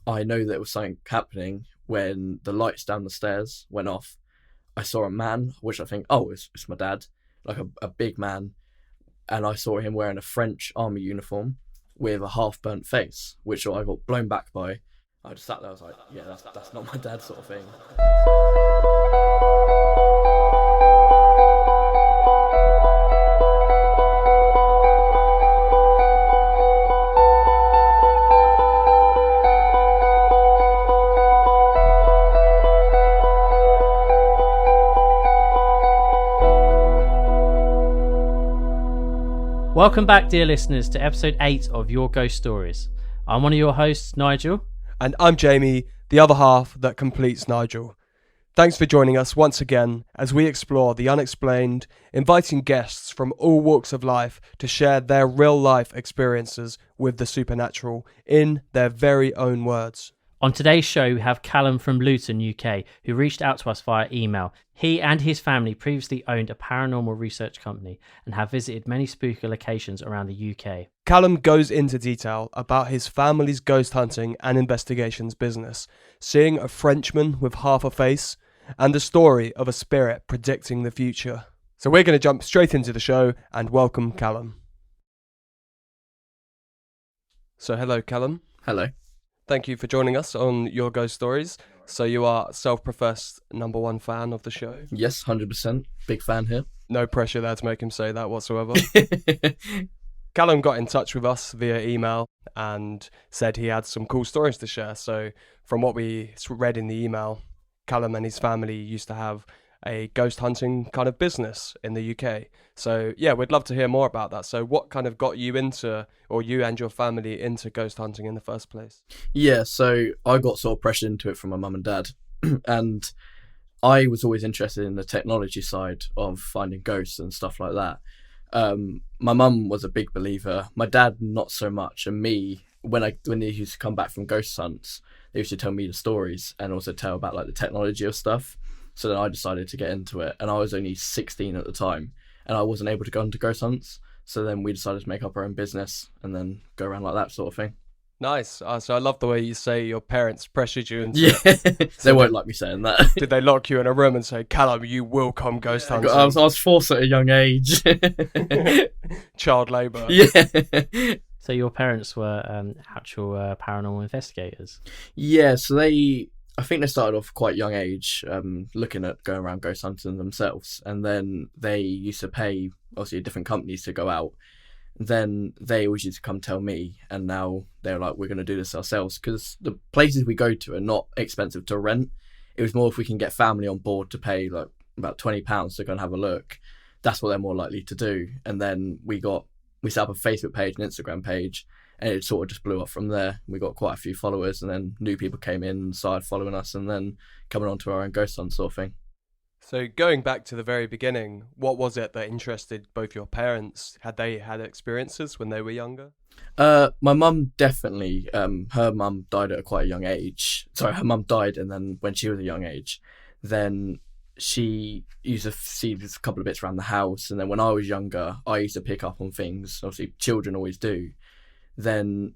I know that there was something happening when the lights down the stairs went off. I saw a man, which I think, oh, it's my dad, like a big man, and I saw him wearing a French army uniform with a half-burnt face, which I got blown back by. I just sat there, I was like, yeah, that's not my dad sort of thing. Welcome back, dear listeners, to episode 8 of Your Ghost Stories. I'm one of your hosts, Nigel. And I'm Jamie, the other half that completes Nigel. Thanks for joining us once again as we explore the unexplained, inviting guests from all walks of life to share their real-life experiences with the supernatural in their very own words. On today's show, we have Callum from Luton, UK, who reached out to us via email. He and his family previously owned a paranormal research company and have visited many spooky locations around the UK. Callum goes into detail about his family's ghost hunting and investigations business, seeing a Frenchman with half a face, and the story of a spirit predicting the future. So we're going to jump straight into the show and welcome Callum. So hello, Callum. Hello. Thank you for joining us on Your Ghost Stories. So you are self-professed number one fan of the show? Yes, 100%. Big fan here. No pressure there to make him say that whatsoever. Callum got in touch with us via email and said he had some cool stories to share. So from what we read in the email, Callum and his family used to have a ghost hunting kind of business in the UK. So yeah, we'd love to hear more about that. So what kind of got you into, or you and your family into ghost hunting in the first place? Yeah, so I got sort of pressured into it from my mum and dad. And I was always interested in the technology side of finding ghosts and stuff like that. My mum was a big believer. My dad, not so much. And me, when they used to come back from ghost hunts, they used to tell me the stories and also tell about like the technology of stuff. So then I decided to get into it, and I was only 16 at the time, and I wasn't able to go into ghost hunts. So then we decided to make up our own business and then go around like that sort of thing. Nice. So I love the way you say your parents pressured you into it. They won't like me saying that. Did they lock you in a room and say, Callum, you will come ghost hunting? I was forced at a young age. Child labour. Yeah. So your parents were actual paranormal investigators? Yeah, so I think they started off quite young age, looking at going around ghost hunting themselves. And then they used to pay, obviously, different companies to go out. Then they always used to come tell me, and now they're like, we're going to do this ourselves, because the places we go to are not expensive to rent. It was more if we can get family on board to pay like about £20 to go and have a look, that's what they're more likely to do. And then we set up a Facebook page and Instagram page, and it sort of just blew up from there. We got quite a few followers, and then new people came in and started following us, and then coming on to our own ghost hunt sort of thing. So going back to the very beginning, what was it that interested both your parents? Had they had experiences when they were younger? My mum definitely. Her mum died at quite a young age. Sorry, her mum died, and then when she was a young age, then she used to see a couple of bits around the house. And then when I was younger, I used to pick up on things. Obviously, children always do. Then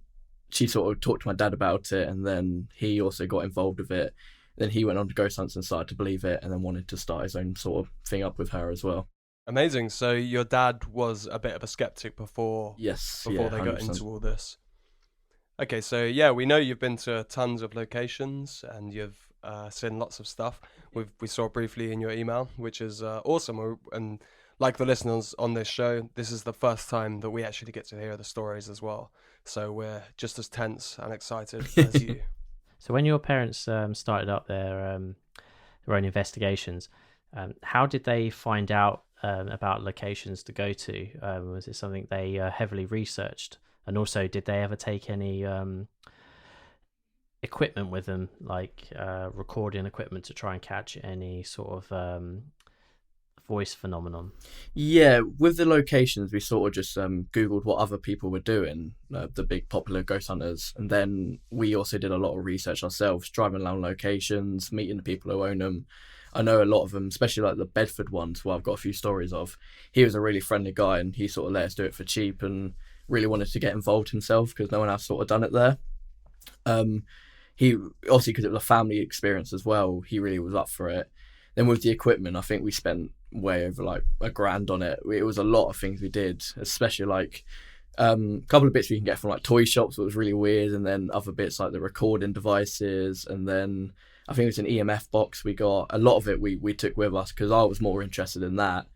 she sort of talked to my dad about it, and then he also got involved with it. Then he went on to ghost hunts and started to believe it, and then wanted to start his own sort of thing up with her as well. Amazing. So your dad was a bit of a skeptic before they 100%. got into all this. Okay, so yeah, we know you've been to tons of locations and you've seen lots of stuff. We saw briefly in your email, which is awesome. And like the listeners on this show, this is the first time that we actually get to hear the stories as well. So we're just as tense and excited as you. So when your parents started up their own investigations, how did they find out about locations to go to? Was it something they heavily researched? And also, did they ever take any equipment with them, like recording equipment to try and catch any sort of voice phenomenon? Yeah, with the locations, we sort of just Googled what other people were doing, the big popular ghost hunters. And then we also did a lot of research ourselves, driving around locations, meeting the people who own them. I know a lot of them, especially like the Bedford ones, who I've got a few stories of. He was a really friendly guy, and he sort of let us do it for cheap and really wanted to get involved himself because no one else sort of done it there. he obviously, because it was a family experience as well, he really was up for it. Then with the equipment, I think we spent way over like $1,000 on it. It was a lot of things we did, especially like a couple of bits we can get from like toy shops, that was really weird, and then other bits like the recording devices, and then I think it was an EMF box we got. A lot of it we took with us because I was more interested in that,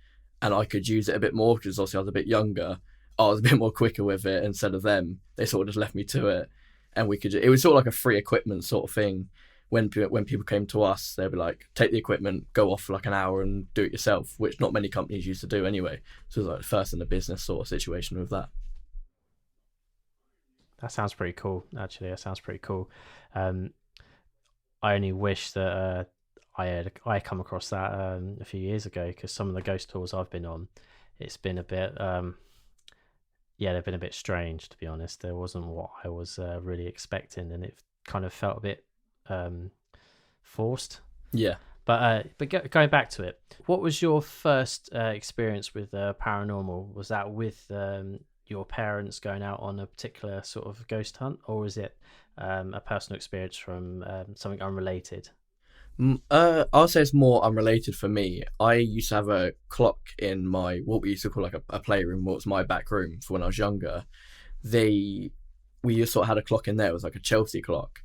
and I could use it a bit more because obviously I was a bit younger. I was a bit more quicker with it instead of them. They sort of just left me to it, and it was sort of like a free equipment sort of thing. When people came to us, they'd be like, take the equipment, go off for like an hour and do it yourself, which not many companies used to do anyway. So it was like first in the business sort of situation with that. That sounds pretty cool, actually. That sounds pretty cool. I only wish that I come across that a few years ago, because some of the ghost tours I've been on, it's been a bit, they've been a bit strange, to be honest. There wasn't what I was really expecting, and it kind of felt a bit forced. Yeah. But going back to it, what was your first experience with paranormal? Was that with your parents going out on a particular sort of ghost hunt, or was it a personal experience from something unrelated? I'll say it's more unrelated for me. I used to have a clock in what we used to call like a playroom, what was my back room for when I was younger. We just sort of had a clock in there. It was like a Chelsea clock.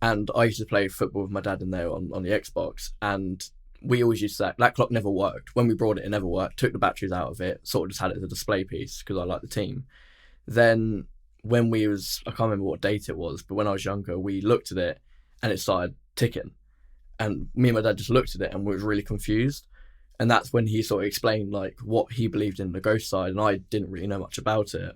And I used to play football with my dad in there on the Xbox, and we always used that clock never worked. When we brought it, it never worked. Took the batteries out of it, sort of just had it as a display piece because I liked the team. Then when I can't remember what date it was, but when I was younger, we looked at it and it started ticking. And me and my dad just looked at it and we was really confused. And that's when he sort of explained like what he believed in the ghost side, and I didn't really know much about it.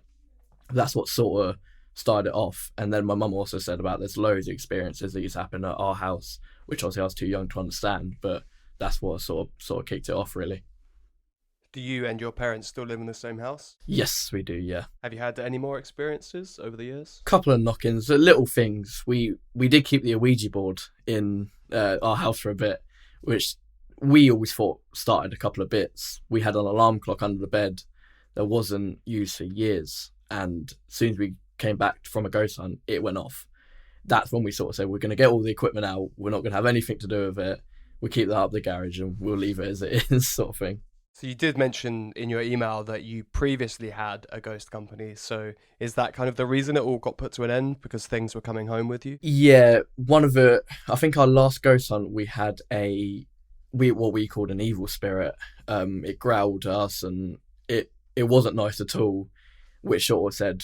That's what sort of started it off. And then my mum also said about there's loads of experiences that used to happen at our house, which obviously I was too young to understand, but that's what sort of kicked it off, really. Do you and your parents still live in the same house? Yes, we do, yeah. Have you had any more experiences over the years? Couple of knock-ins, little things. We did keep the Ouija board in our house for a bit, which we always thought started a couple of bits. We had an alarm clock under the bed that wasn't used for years, and as soon as we came back from a ghost hunt, it went off. That's when we sort of said, we're going to get all the equipment out, we're not going to have anything to do with it, we keep that up the garage and we'll leave it as it is, sort of thing. So you did mention in your email that you previously had a ghost company, so is that kind of the reason it all got put to an end, because things were coming home with you? Yeah, I think our last ghost hunt, we had what we called an evil spirit. It growled at us and it wasn't nice at all, which sort of said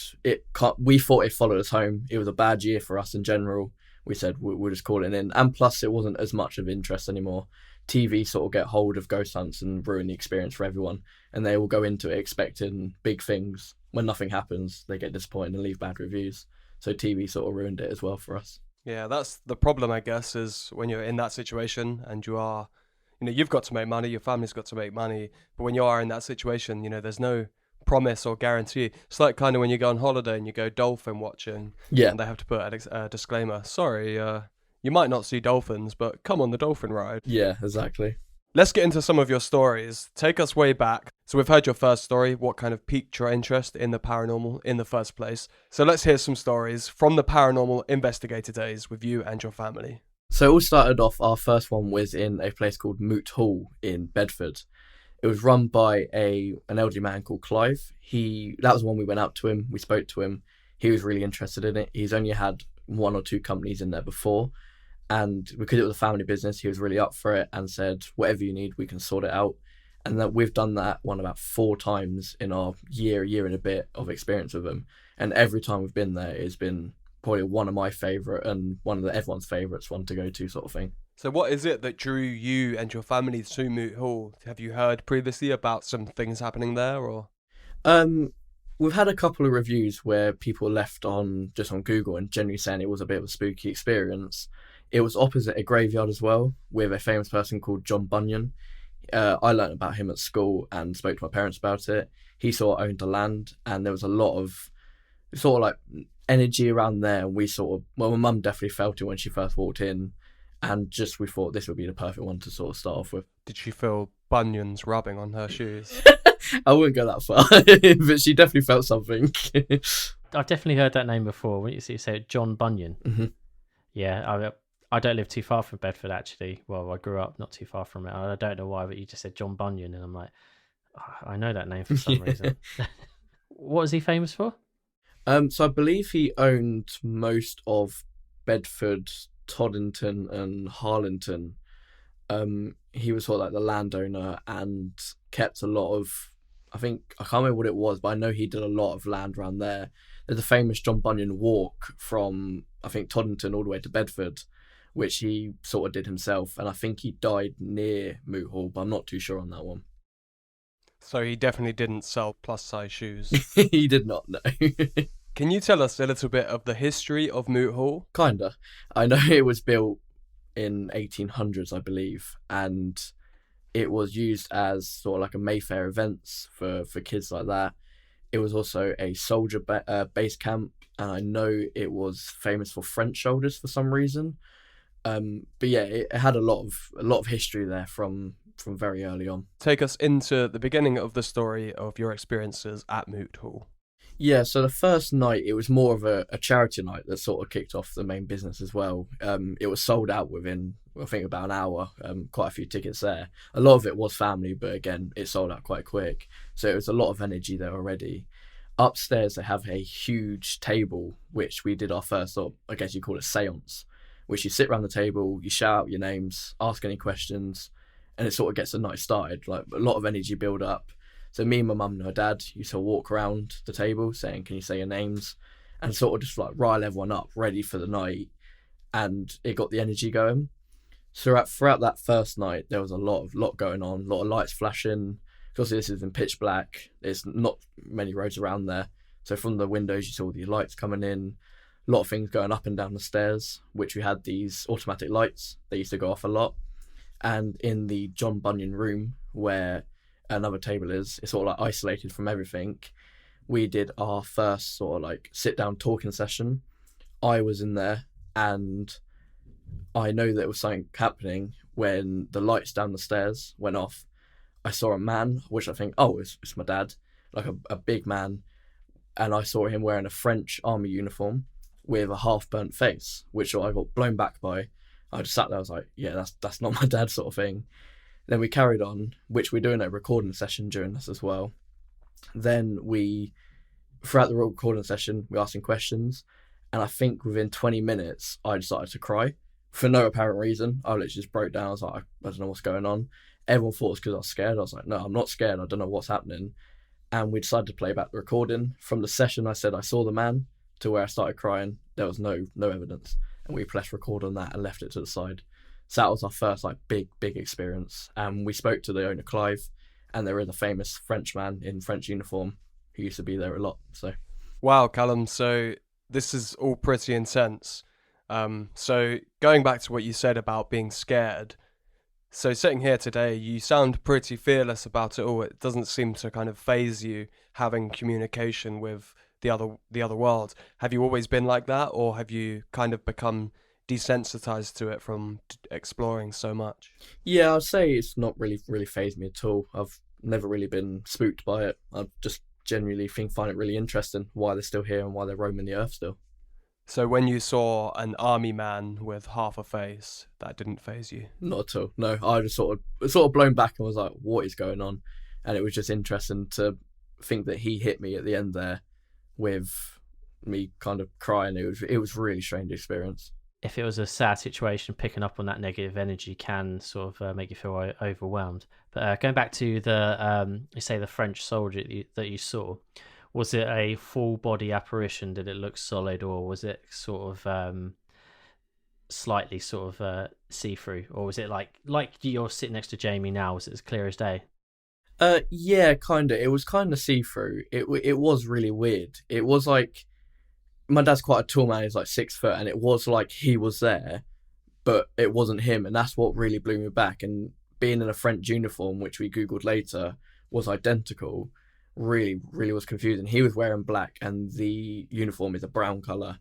we thought it followed us home. It was a bad year for us in general. We said we'll just call it in, and plus it wasn't as much of interest anymore. TV sort of get hold of ghost hunts and ruin the experience for everyone, and they all go into it expecting big things. When nothing happens, they get disappointed and leave bad reviews. So TV sort of ruined it as well for us. Yeah, that's the problem, I guess, is when you're in that situation and you are, you've got to make money, your family's got to make money, but when you are in that situation, there's no promise or guarantee. It's like kind of when you go on holiday and you go dolphin watching, and they have to put a disclaimer, sorry, you might not see dolphins, but come on the dolphin ride. Yeah, exactly. Let's get into some of your stories. Take us way back. So we've heard your first story, what kind of piqued your interest in the paranormal in the first place. So let's hear some stories from the paranormal investigator days with you and your family. So it all started off, our first one was in a place called Moot Hall in Bedford. It was run by an elderly man called Clive. That was when we went out to him, we spoke to him. He was really interested in it. He's only had 1 or 2 companies in there before. And because it was a family business, he was really up for it and said, whatever you need, we can sort it out. And that we've done that one about 4 times in our year and a bit of experience with him. And every time we've been there, it's been probably one of my favourite and one of everyone's favourites one to go to, sort of thing. So what is it that drew you and your family to Moot Hall? Have you heard previously about some things happening there, or? We've had a couple of reviews where people left just on Google and generally saying it was a bit of a spooky experience. It was opposite a graveyard as well, with a famous person called John Bunyan. I learn't about him at school and spoke to my parents about it. He sort of owned the land, and there was a lot of sort of like energy around there. And my mum definitely felt it when she first walked in, and just we thought this would be the perfect one to sort of start off with. Did she feel bunions rubbing on her shoes? I wouldn't go that far, but she definitely felt something. I've definitely heard that name before. When you say John Bunyan. Mm-hmm. Yeah, I don't live too far from Bedford, actually. Well, I grew up not too far from it. I don't know why, but you just said John Bunyan, and I'm like, "Oh, I know that name for some reason." What was he famous for? So I believe he owned most of Bedford, Toddington, and Harlington. He was sort of like the landowner and kept a lot of. I can't remember what it was, but I know he did a lot of land around there. There's a famous John Bunyan walk from I think Toddington all the way to Bedford, which he sort of did himself, and I think he died near Moot Hall, but I'm not too sure on that one. So he definitely didn't sell plus-size shoes. He did not know. Can you tell us a little bit of the history of Moot Hall? Kinda. I know it was built in 1800s, I believe, and it was used as sort of like a Mayfair events for kids like that. It was also a soldier base camp, and I know it was famous for French soldiers for some reason. But yeah, it had a lot of history there from very early on. Take us into the beginning of the story of your experiences at Moot Hall. Yeah, so the first night, it was more of a charity night that sort of kicked off the main business as well. It was sold out within, I think, about an hour, quite a few tickets there. A lot of it was family, but again, it sold out quite quick. So it was a lot of energy there already. Upstairs, they have a huge table, which we did our first, sort of, I guess you call it seance, which you sit around the table, you shout out your names, ask any questions, and it sort of gets the night started. Like a lot of energy build up. So me and my mum and my dad used to walk around the table saying, "Can you say your names?" and sort of just like rile everyone up, ready for the night. And it got the energy going. So throughout that first night, there was a lot going on, a lot of lights flashing. Because this is in pitch black, there's not many roads around there. So from the windows, you saw the lights coming in. A lot of things going up and down the stairs, which we had these automatic lights. They used to go off a lot. And in the John Bunyan room, where another table is, it's sort of like isolated from everything. We did our first sort of like sit down talking session. I was in there, and I know there was something happening when the lights down the stairs went off. I saw a man, which I think, it's my dad, like a big man, and I saw him wearing a French army uniform with a half burnt face, which I got blown back by. I just sat there, I was like, yeah, that's not my dad, sort of thing. Then we carried on, which we're doing a recording session during this as well. Then throughout the recording session, we asked him questions, and I think within 20 minutes, I decided to cry for no apparent reason. I literally just broke down. I was like, I don't know what's going on. Everyone thought it was because I was scared. I was like, no, I'm not scared. I don't know what's happening. And we decided to play back the recording. From the session I said I saw the man to where I started crying, there was no evidence. And we pressed record on that and left it to the side. So that was our first like big experience. And we spoke to the owner, Clive, and there is a famous Frenchman in French uniform who used to be there a lot. So, wow, Callum. So this is all pretty intense. So going back to what you said about being scared. So sitting here today, you sound pretty fearless about it all. It doesn't seem to kind of faze you having communication with the other world. Have you always been like that, or have you kind of become desensitized to it from exploring so much? Yeah, I'd say it's not really fazed me at all. I've never really been spooked by it. I just genuinely find it really interesting why they're still here and why they're roaming the earth still. So when you saw an army man with half a face, that didn't faze you? Not at all. No, I just sort of blown back and was like, what is going on? And it was just interesting to think that he hit me at the end there with me kind of crying. It was a really strange experience. If it was a sad situation, picking up on that negative energy can sort of make you feel overwhelmed. But going back to the, you say the French soldier that you saw, was it a full body apparition? Did it look solid, or was it sort of slightly sort of see-through, or was it like you're sitting next to Jamie now? Was it as clear as day? Yeah, kinda. It was kind of see-through. It was really weird. It was like, my dad's quite a tall man. He's like 6 foot, and it was like he was there, but it wasn't him, and that's what really blew me back. And being in a French uniform, which we googled later, was identical. Really was confusing. He was wearing black, and the uniform is a brown color.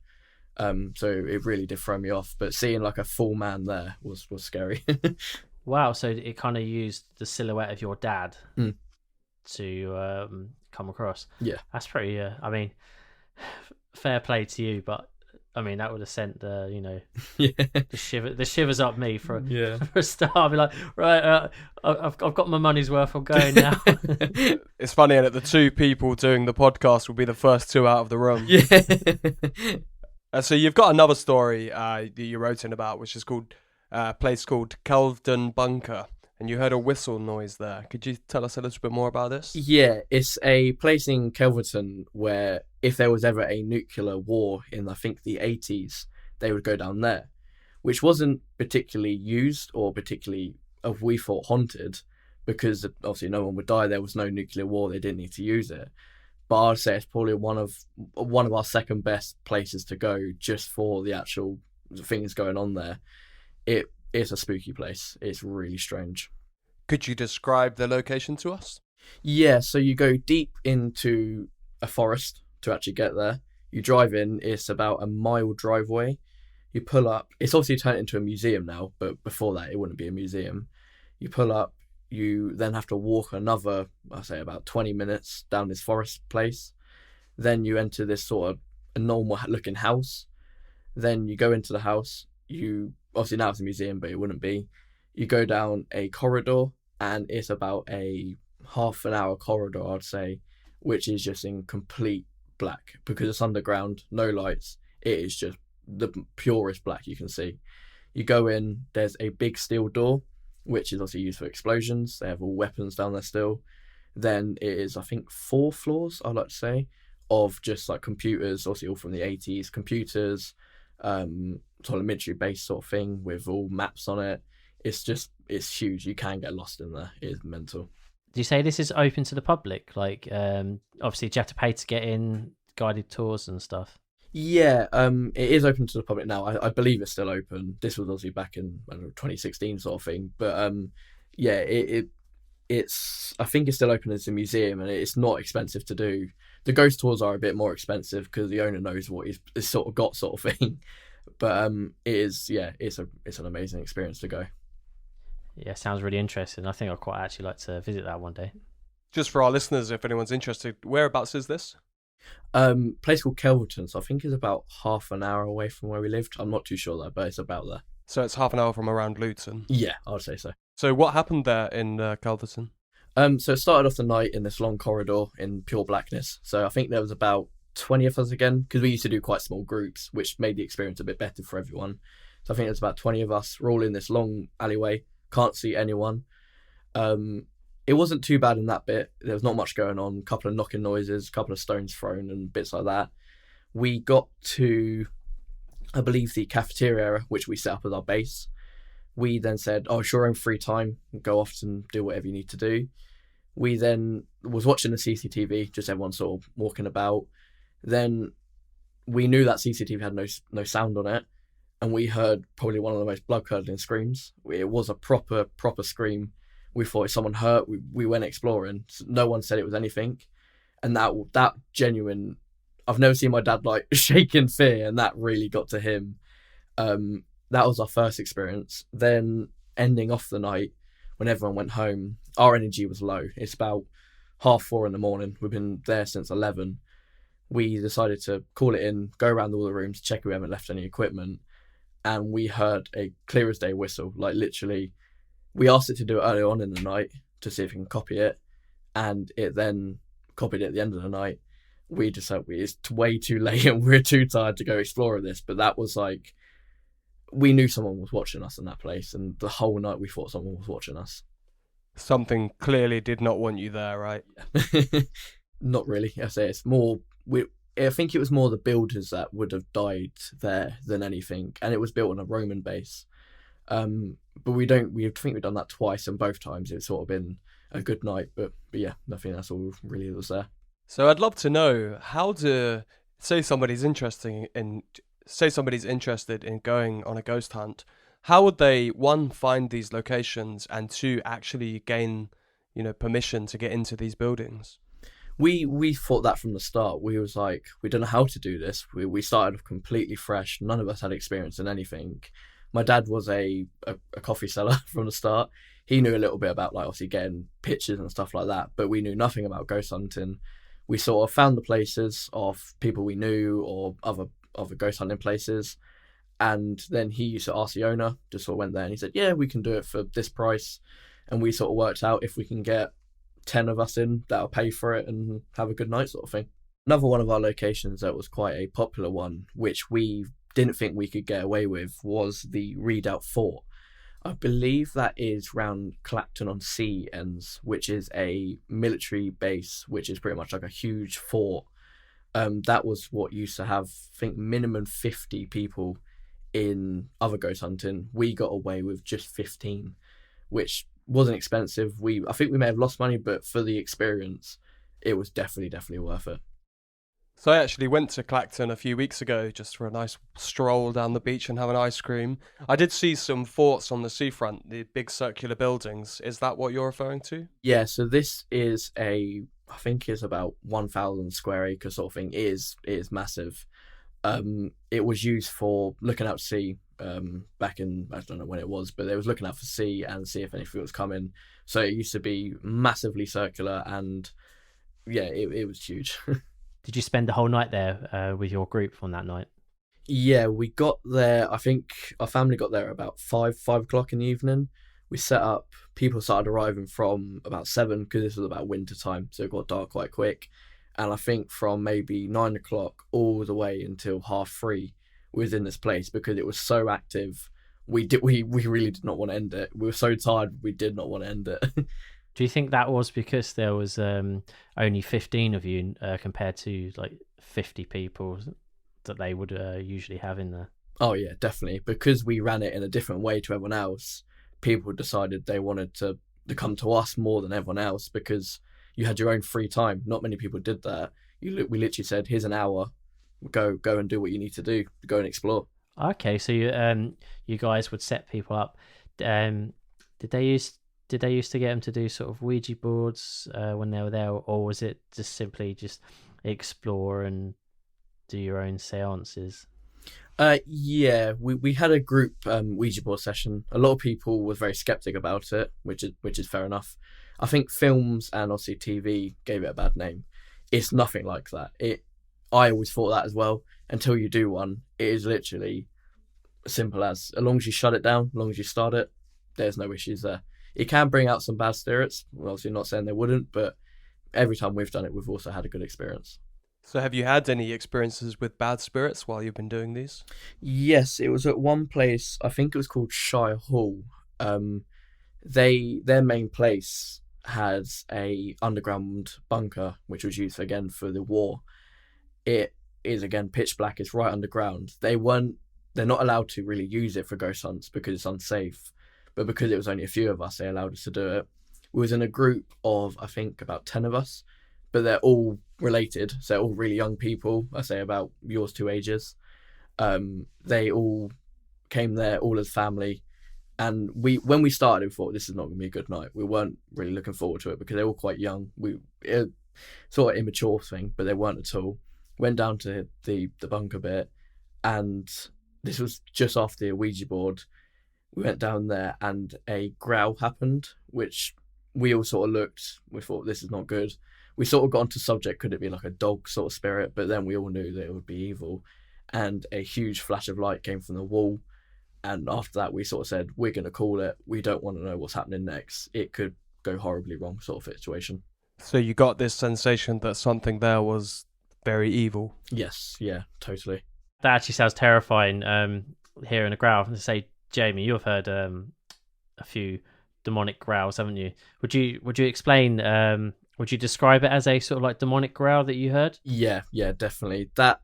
So it really did throw me off. But seeing like a full man there was scary. Wow, so it kind of used the silhouette of your dad to come across. Yeah, that's pretty. I mean, fair play to you, but I mean, that would have sent the Yeah. the shivers up me for Yeah. for a start. I'd be like, right, I've got my money's worth. I'm going now. It's funny, and the two people doing the podcast will be the first two out of the room. Yeah. So you've got another story that you wrote in about, which is called a place called Kelvedon Bunker, and you heard a whistle noise there. Could you tell us a little bit more about this? Yeah, it's a place in Kelverton where if there was ever a nuclear war in, I think, the 80s, they would go down there, which wasn't particularly used or particularly, we thought, haunted, because obviously no one would die. There was no nuclear war. They didn't need to use it. But I'd say it's probably one of our second best places to go just for the actual things going on there. It is a spooky place. It's really strange. Could you describe the location to us? Yeah, so you go deep into a forest to actually get there. You drive in, it's about a mile driveway. You pull up, it's obviously turned into a museum now, but before that it wouldn't be a museum. You pull up, you then have to walk another, I'd say about 20 minutes down this forest place. Then you enter this sort of a normal looking house. Then you go into the house, obviously now it's a museum, but it wouldn't be. You go down a corridor, and it's about a half an hour corridor, I'd say, which is just in complete black because it's underground, no lights. It is just the purest black you can see. You go in, there's a big steel door, which is also used for explosions. They have all weapons down there still. Then it is, I think, 4 floors, I'd like to say, of just like computers, obviously all from the 80s, computers, sort of military-based sort of thing with all maps on it. It's huge. You can get lost in there. It is mental. Do you say this is open to the public? Like, obviously, do you have to pay to get in, guided tours and stuff? Yeah, it is open to the public now. I believe it's still open. This was obviously back in 2016 sort of thing. But yeah, it's I think it's still open as a museum, and it's not expensive to do. The ghost tours are a bit more expensive because the owner knows what he's sort of got, sort of thing. But it's an amazing experience to go. Yeah, sounds really interesting. I think I'd quite actually like to visit that one day. Just for our listeners, if anyone's interested, whereabouts is this? Place called Kelverton, so I think it's about half an hour away from where we lived. I'm not too sure though, but it's about there. So it's half an hour from around Luton. Yeah, I would say so. So what happened there in Kelverton? So it started off the night in this long corridor in pure blackness. So I think there was about 20 of us again, because we used to do quite small groups, which made the experience a bit better for everyone. So I think there's about 20 of us. We're all in this long alleyway, can't see anyone. It wasn't too bad in that bit. There was not much going on. A couple of knocking noises, a couple of stones thrown and bits like that. We got to, I believe, the cafeteria area, which we set up as our base. We then said, oh, sure, in free time, go off and do whatever you need to do. We then was watching the CCTV, just everyone sort of walking about. Then we knew that CCTV had no sound on it, and we heard probably one of the most blood-curdling screams. It was a proper scream. We thought if someone hurt, we went exploring. No one said it was anything. And that genuine, I've never seen my dad like shake in fear, and that really got to him. That was our first experience. Then ending off the night, when everyone went home, our energy was low. It's about 4:30 in the morning. We've been there since 11. We decided to call it in, go around all the rooms, check we haven't left any equipment. And we heard a clear as day whistle, like literally. We asked it to do it early on in the night to see if we can copy it, and it then copied it at the end of the night. We just said it's way too late and we're too tired to go explore this. But that was like, we knew someone was watching us in that place, and the whole night we thought someone was watching us. Something clearly did not want you there, right? Not really. I say it's more. I think it was more the builders that would have died there than anything, and it was built on a Roman base. But we think we've done that twice, and both times it's sort of been a good night. But yeah, I think that's all really was there. So I'd love to know how to say somebody's interested in going on a ghost hunt. How would they, one, find these locations, and two, actually gain, permission to get into these buildings? We thought that from the start. We was like, we don't know how to do this. We started off completely fresh. None of us had experience in anything. My dad was a coffee seller from the start. He knew a little bit about, like, obviously getting pictures and stuff like that, but we knew nothing about ghost hunting. We sort of found the places of people we knew or other other ghost hunting places. And then he used to ask the owner, just sort of went there and he said, yeah, we can do it for this price. And we sort of worked out if we can get 10 of us in, that'll pay for it and have a good night sort of thing. Another one of our locations that was quite a popular one, which we didn't think we could get away with, was the Redoubt Fort. I believe that is round Clacton-on-Sea ends, which is a military base, which is pretty much like a huge fort. That was what used to have, I think, minimum 50 people in other ghost hunting. We got away with just 15, which wasn't expensive. I think we may have lost money, but for the experience, it was definitely worth it. So I actually went to Clacton a few weeks ago just for a nice stroll down the beach and have an ice cream. I did see some forts on the seafront, the big circular buildings. Is that what you're referring to? Yeah, so this is I think it's about 1,000 square acre sort of thing. It is massive. It was used for looking out to sea back in, I don't know when it was, but it was looking out for sea and see if anything was coming. So it used to be massively circular, and yeah, it was huge. Did you spend the whole night there with your group on that night? Yeah, we got there, I think our family got there about 5 o'clock in the evening. We set up, people started arriving from about 7 because this was about winter time, so it got dark quite quick. And I think from maybe 9 o'clock all the way until 3:30 we was in this place because it was so active. We really did not want to end it. We were so tired, we did not want to end it. Do you think that was because there was only 15 of you compared to like 50 people that they would usually have in there? Oh yeah, definitely. Because we ran it in a different way to everyone else, people decided they wanted to come to us more than everyone else because you had your own free time. Not many people did that. We literally said, here's an hour, go and do what you need to do, go and explore. Okay, so you guys would set people up. Did they used to get them to do sort of Ouija boards when they were there, or was it just simply just explore and do your own seances? Yeah, we had a group Ouija board session. A lot of people were very skeptic about it, which is fair enough. I think films and obviously TV gave it a bad name. It's nothing like that. I always thought that as well. Until you do one, it is literally as simple as long as you shut it down, as long as you start it, there's no issues there. It can bring out some bad spirits. Well, obviously not saying they wouldn't, but every time we've done it, we've also had a good experience. So have you had any experiences with bad spirits while you've been doing these? Yes, it was at one place, I think it was called Shire Hall. Their main place had a underground bunker, which was used again for the war. It is again pitch black, it's right underground. They're not allowed to really use it for ghost hunts because it's unsafe. But because it was only a few of us, they allowed us to do it. We was in a group of, I think, about 10 of us, but they're all related. So they're all really young people, I say about yours two ages. They all came there, all as family. And when we started, we thought this is not going to be a good night. We weren't really looking forward to it because they were quite young. Sort of immature thing, but they weren't at all. Went down to the bunker bit, and this was just after the Ouija board. We went down there and a growl happened, which we all sort of looked. We thought this is not good. We sort of got onto subject, could it be like a dog sort of spirit? But then we all knew that it would be evil. And a huge flash of light came from the wall. And after that, we sort of said, we're going to call it. We don't want to know what's happening next. It could go horribly wrong sort of situation. So you got this sensation that something there was very evil? Yes, yeah, totally. That actually sounds terrifying, hearing a growl. To say, Jamie, you've heard a few demonic growls, haven't you? Would you explain, would you describe it as a sort of like demonic growl that you heard? Yeah, definitely. That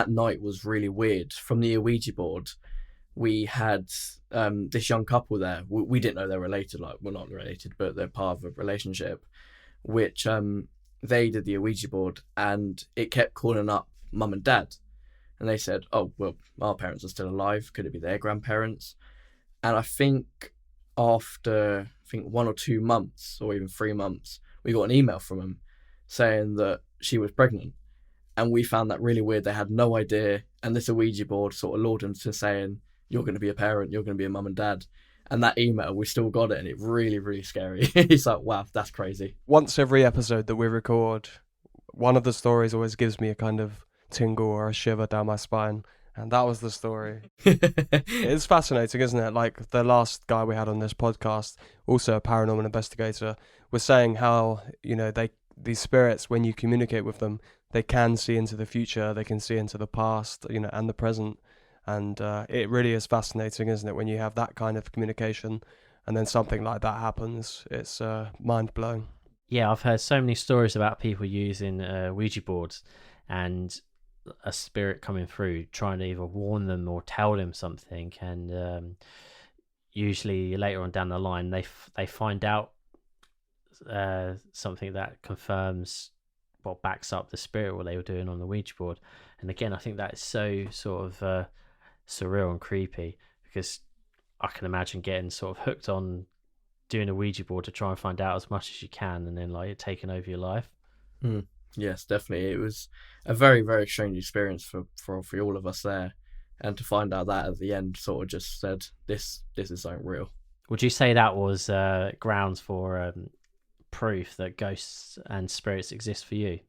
night was really weird. From the Ouija board, we had this young couple there. We didn't know they're related, like we're not related, but they're part of a relationship, which they did the Ouija board and it kept calling up mum and dad. And they said, oh, well, our parents are still alive. Could it be their grandparents? And I think after 1 or 2 months or even 3 months, we got an email from them saying that she was pregnant. And we found that really weird. They had no idea. And this Ouija board sort of lured them to saying, you're going to be a parent, you're going to be a mum and dad. And that email, we still got it, and it's really, really scary. It's like, wow, that's crazy. Once every episode that we record, one of the stories always gives me a kind of tingle or a shiver down my spine. And that was the story. It's fascinating, isn't it? Like the last guy we had on this podcast, also a paranormal investigator, was saying how, these spirits, when you communicate with them, they can see into the future, they can see into the past, and the present. And it really is fascinating, isn't it, when you have that kind of communication and then something like that happens. It's mind-blowing. Yeah, I've heard so many stories about people using Ouija boards and a spirit coming through trying to either warn them or tell them something, and usually later on down the line they find out something that confirms what backs up the spirit what they were doing on the Ouija board. And again, I think that is so sort of surreal and creepy, because I can imagine getting sort of hooked on doing a Ouija board to try and find out as much as you can, and then like it taking over your life. Yes, definitely. It was a very, very strange experience for all of us there, and to find out that at the end sort of just said this is something real. Would you say that was grounds for proof that ghosts and spirits exist for you?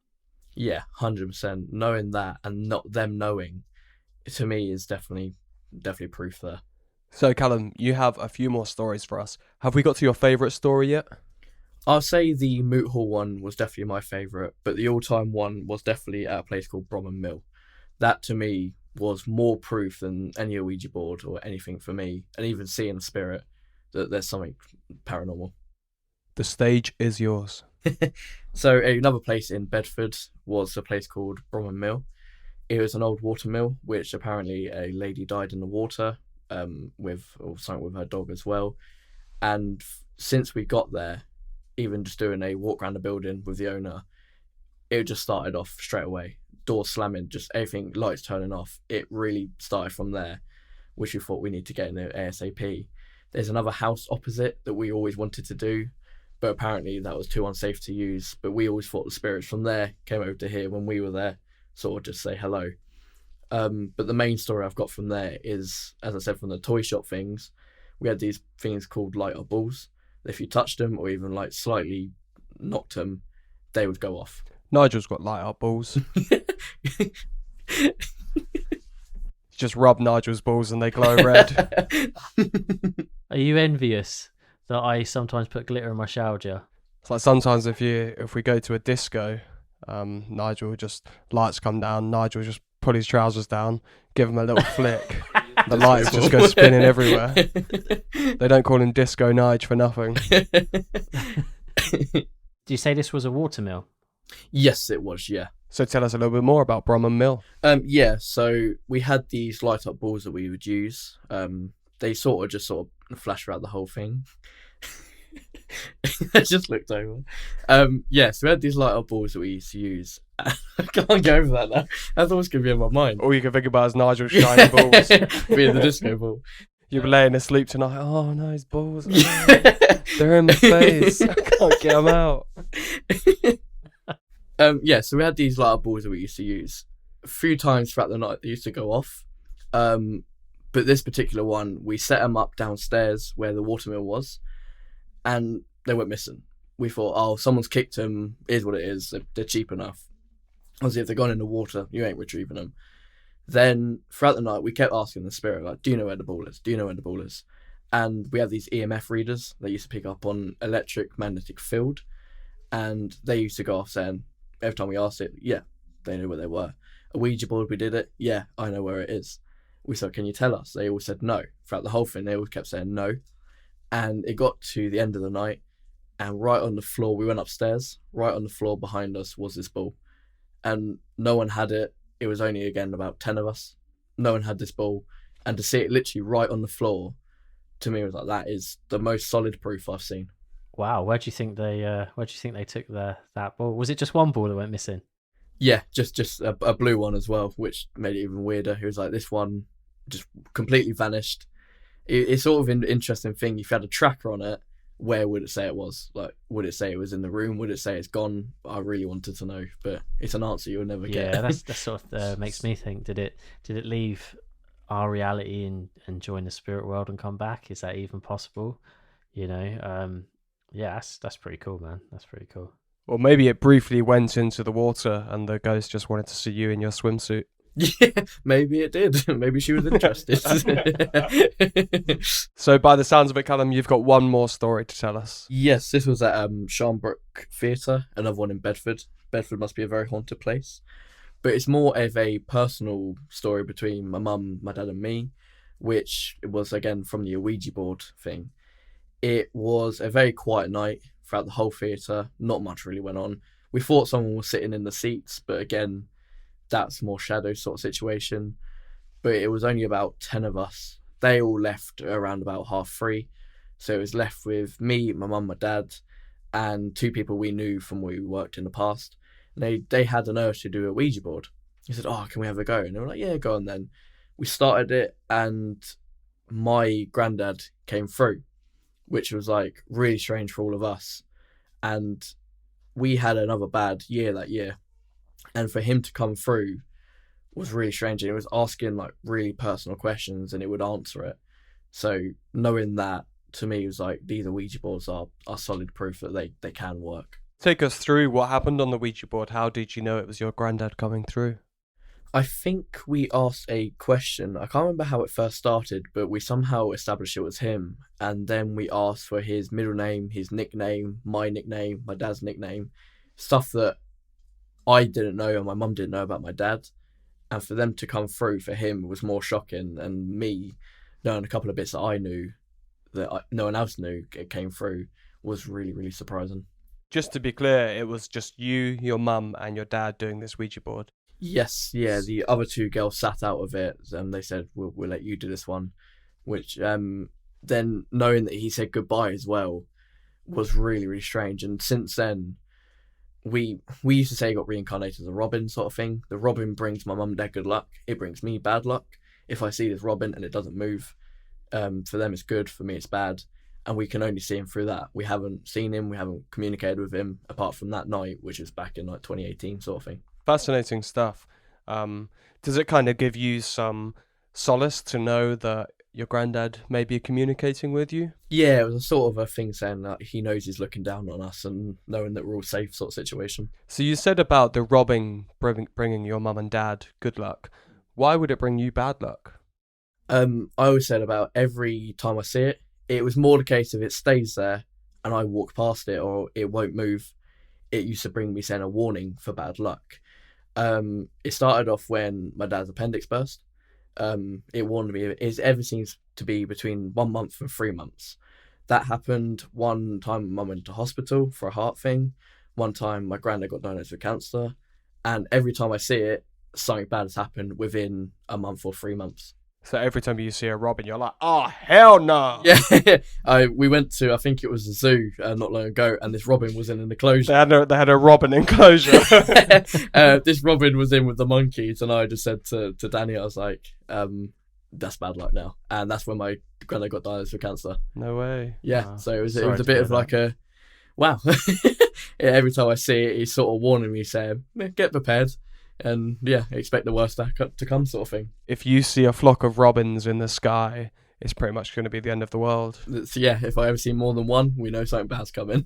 Yeah, 100%. Knowing that and not them knowing, to me, is definitely proof there. So Callum, you have a few more stories for us. Have we got to your favourite story yet? I'll say the Moot Hall one was definitely my favourite, but the all-time one was definitely at a place called Bromham Mill. That, to me, was more proof than any Ouija board or anything for me, and even seeing a spirit, that there's something paranormal. The stage is yours. So another place in Bedford was a place called Bromham Mill. It was an old water mill, which apparently a lady died in the water with something with her dog as well. And since we got there, even just doing a walk around the building with the owner, it just started off straight away. Doors slamming, just everything, lights turning off. It really started from there, which we thought we need to get in there ASAP. There's another house opposite that we always wanted to do, but apparently that was too unsafe to use. But we always thought the spirits from there came over to here when we were there, sort of just say hello. But the main story I've got from there is, as I said, from the toy shop things, we had these things called light up balls. If you touched them or even like slightly knocked them, they would go off. Nigel's got light up balls. Just rub Nigel's balls and they glow red. Are you envious that I sometimes put glitter in my shower jar? It's like sometimes if we go to a disco, Nigel just lights come down, Nigel just pull his trousers down, give him a little flick. The lights just go spinning everywhere. They don't call him Disco Nige for nothing. Do you say this was a watermill? Yes, it was, yeah. So tell us a little bit more about Bromham Mill. Yeah, so we had these light up balls that we would use. They sort of flash throughout the whole thing. I just looked over. Yeah, so we had these light up balls that we used to use. I can't go over that now. That's always going to be in my mind. All you can think about is Nigel's shiny balls. Being the disco ball. You'll be laying asleep tonight. Oh no, his balls. They're in my face. I can't get them out. Yeah, so we had these light up balls that we used to use. A few times throughout the night they used to go off. But this particular one, we set them up downstairs where the watermill was, and they went missing. We thought, oh, someone's kicked them, is what it is, they're cheap enough. Obviously, if they're gone in the water, you ain't retrieving them. Then, throughout the night, we kept asking the spirit, like, do you know where the ball is? Do you know where the ball is? And we have these EMF readers that used to pick up on electric magnetic field, and they used to go off saying, every time we asked it, yeah, they knew where they were. A Ouija board, we did it, yeah, I know where it is. We said, can you tell us? They all said no. Throughout the whole thing, they all kept saying no. And it got to the end of the night, and right on the floor, we went upstairs, right on the floor behind us was this ball. And no one had it. It was only, again, about 10 of us. No one had this ball. And to see it literally right on the floor, to me, was like, that is the most solid proof I've seen. Wow, where do you think they took that ball? Was it just one ball that went missing? Yeah, just a blue one as well, which made it even weirder. It was like, this one just completely vanished. It's sort of an interesting thing. If you had a tracker on it, where would it say it was? Like, would it say it was in the room? Would it say it's gone? I really wanted to know, but it's an answer you'll never get. Yeah, that sort of makes me think. Did it leave our reality and join the spirit world and come back? Is that even possible? You know, yeah, that's pretty cool, man. That's pretty cool. Or maybe it briefly went into the water and the ghost just wanted to see you in your swimsuit. Yeah, maybe it did. Maybe she was interested. So by the sounds of it, Callum, you've got one more story to tell us. Yes, this was at Sharnbrook Theatre, another one in Bedford. Bedford must be a very haunted place. But it's more of a personal story between my mum, my dad and me, which was, again, from the Ouija board thing. It was a very quiet night throughout the whole theatre. Not much really went on. We thought someone was sitting in the seats, but again, that's more shadow sort of situation. But it was only about 10 of us. They all left around about 3:30. So it was left with me, my mum, my dad, and 2 people we knew from where we worked in the past. And they had an urge to do a Ouija board. He said, "Oh, can we have a go?" And they were like, "Yeah, go on then." We started it, and my granddad came through, which was like really strange for all of us. And we had another bad year that year. And for him to come through was really strange. And it was asking like really personal questions and it would answer it. So knowing that, to me, was like, these Ouija boards are solid proof that they can work. Take us through what happened on the Ouija board. How did you know it was your granddad coming through? I think we asked a question. I can't remember how it first started, but we somehow established it was him. And then we asked for his middle name, his nickname, my dad's nickname, stuff that I didn't know and my mum didn't know about my dad. And for them to come through for him was more shocking. And me knowing a couple of bits that I knew that no one else knew it came through was really, really surprising. Just to be clear, it was just you, your mum and your dad doing this Ouija board? Yes, yeah. The other 2 girls sat out of it and they said, we'll let you do this one. Which then knowing that he said goodbye as well was really, really strange. And since then, we used to say he got reincarnated as a robin sort of thing. The robin brings my mum and dad good luck. It brings me bad luck. If I see this robin and it doesn't move, for them it's good, for me it's bad. And we can only see him through that. We haven't seen him, we haven't communicated with him apart from that night, which was back in like 2018 sort of thing. Fascinating stuff. Does it kind of give you some solace to know that your granddad may be communicating with you? Yeah, it was a sort of a thing saying that he knows he's looking down on us and knowing that we're all safe sort of situation. So you said about the robbing bringing your mum and dad good luck. Why would it bring you bad luck? I always said about every time I see it, it was more the case if it stays there and I walk past it or it won't move, it used to bring me saying a warning for bad luck. It started off when my dad's appendix burst. It warned me it ever seems to be between 1 month and 3 months. That happened one time. Mum went to hospital for a heart thing. One time my granddad got diagnosed with cancer, and every time I see it, something bad has happened within a month or 3 months. So every time you see a robin, you're like, "Oh hell no!" Yeah, we went to, I think it was a zoo not long ago, and this robin was in an enclosure. They had a robin enclosure. This robin was in with the monkeys, and I just said to Danny, I was like, "That's bad luck now," and that's when my granddad got diagnosed with cancer. No way. Yeah, so it was Sorry a to bit hear of that. like a wow. Yeah, every time I see it, he's sort of warning me, saying, "Get prepared." And yeah, expect the worst to come sort of thing. If you see a flock of robins in the sky, it's pretty much going to be the end of the world. So yeah, if I ever see more than one, we know something bad's coming.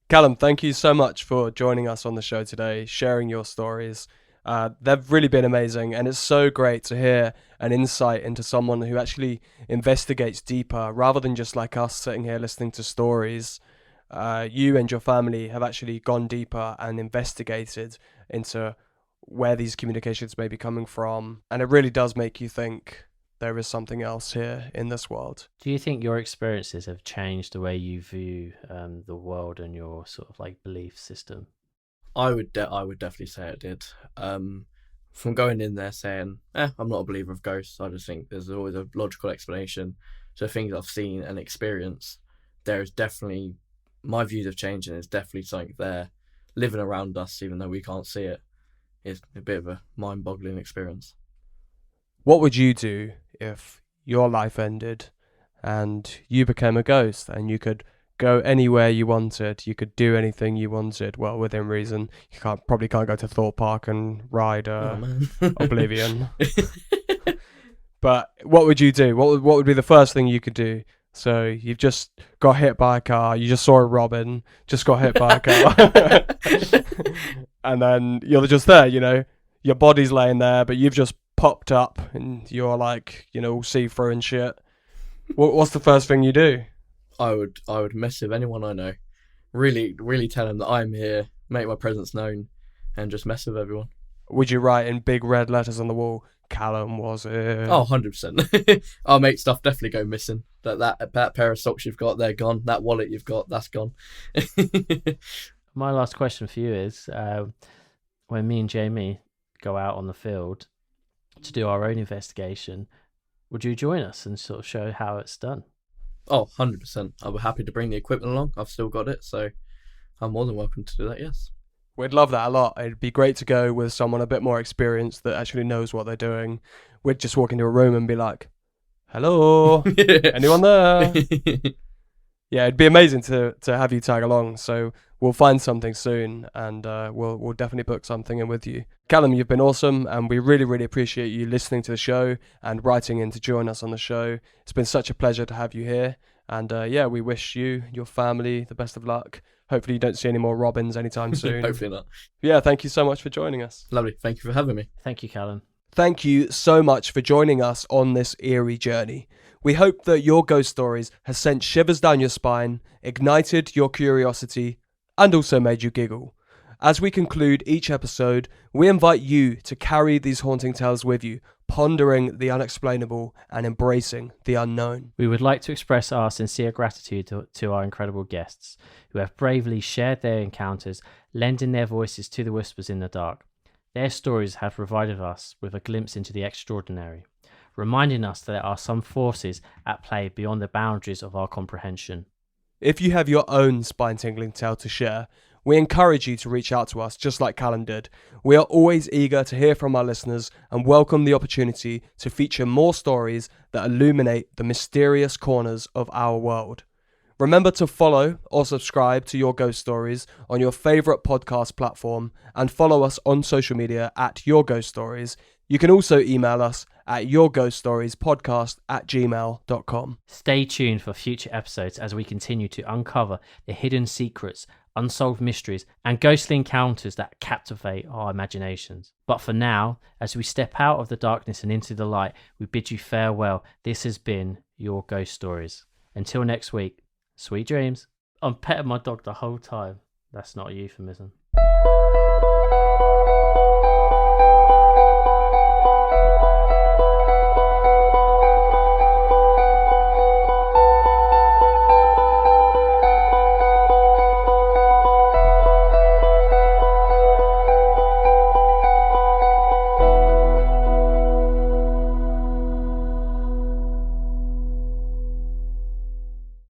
Callum, thank you so much for joining us on the show today, sharing your stories. They've really been amazing, and it's so great to hear an insight into someone who actually investigates deeper rather than just like us sitting here listening to stories. You and your family have actually gone deeper and investigated into where these communications may be coming from, and it really does make you think there is something else here in this world. Do you think your experiences have changed the way you view the world and your sort of like belief system? I would definitely say it did. From going in there saying, I'm not a believer of ghosts, I just think there's always a logical explanation to things I've seen and experienced. There is definitely, my views have changed, and there's definitely something there living around us, even though we can't see it. It's a bit of a mind-boggling experience. What would you do if your life ended and you became a ghost and you could go anywhere you wanted, you could do anything you wanted, well, within reason? You probably can't go to Thorpe Park and ride Oblivion. But what would you do? What would be the first thing you could do? So you've just got hit by a car, you just saw a robin, just got hit by a car. And then you're just there, you know, your body's laying there, but you've just popped up and you're like, you know, see-through and shit. What's the first thing you do? I would mess with anyone I know. Really, really tell them that I'm here, make my presence known, and just mess with everyone. Would you write in big red letters on the wall, Callum was here? Oh, 100%. I'll make stuff definitely go missing. That pair of socks you've got, they're gone. That wallet you've got, that's gone. My last question for you is, when me and Jamie go out on the field to do our own investigation, would you join us and sort of show how it's done? Oh, 100%. I'll be happy to bring the equipment along. I've still got it, so I'm more than welcome to do that, yes. We'd love that a lot. It'd be great to go with someone a bit more experienced that actually knows what they're doing. We'd just walk into a room and be like, hello, anyone there? Yeah, it'd be amazing to have you tag along. So we'll find something soon, and we'll definitely book something in with you. Callum, you've been awesome, and we really, really appreciate you listening to the show and writing in to join us on the show. It's been such a pleasure to have you here. And yeah, we wish you, your family, the best of luck. Hopefully you don't see any more robins anytime soon. Hopefully not. Yeah, thank you so much for joining us. Lovely. Thank you for having me. Thank you, Callum. Thank you so much for joining us on this eerie journey. We hope that your ghost stories has sent shivers down your spine, ignited your curiosity, and also made you giggle. As we conclude each episode, we invite you to carry these haunting tales with you, pondering the unexplainable and embracing the unknown. We would like to express our sincere gratitude to our incredible guests who have bravely shared their encounters, lending their voices to the whispers in the dark. Their stories have provided us with a glimpse into the extraordinary, reminding us that there are some forces at play beyond the boundaries of our comprehension. If you have your own spine-tingling tale to share, we encourage you to reach out to us just like Callum did. We are always eager to hear from our listeners and welcome the opportunity to feature more stories that illuminate the mysterious corners of our world. Remember to follow or subscribe to Your Ghost Stories on your favourite podcast platform and follow us on social media at Your Ghost Stories. You can also email us at yourghoststoriespodcast@gmail.com. Stay tuned for future episodes as we continue to uncover the hidden secrets, unsolved mysteries, and ghostly encounters that captivate our imaginations. But for now, as we step out of the darkness and into the light, we bid you farewell. This has been Your Ghost Stories. Until next week, sweet dreams. I'm petting my dog the whole time. That's not a euphemism.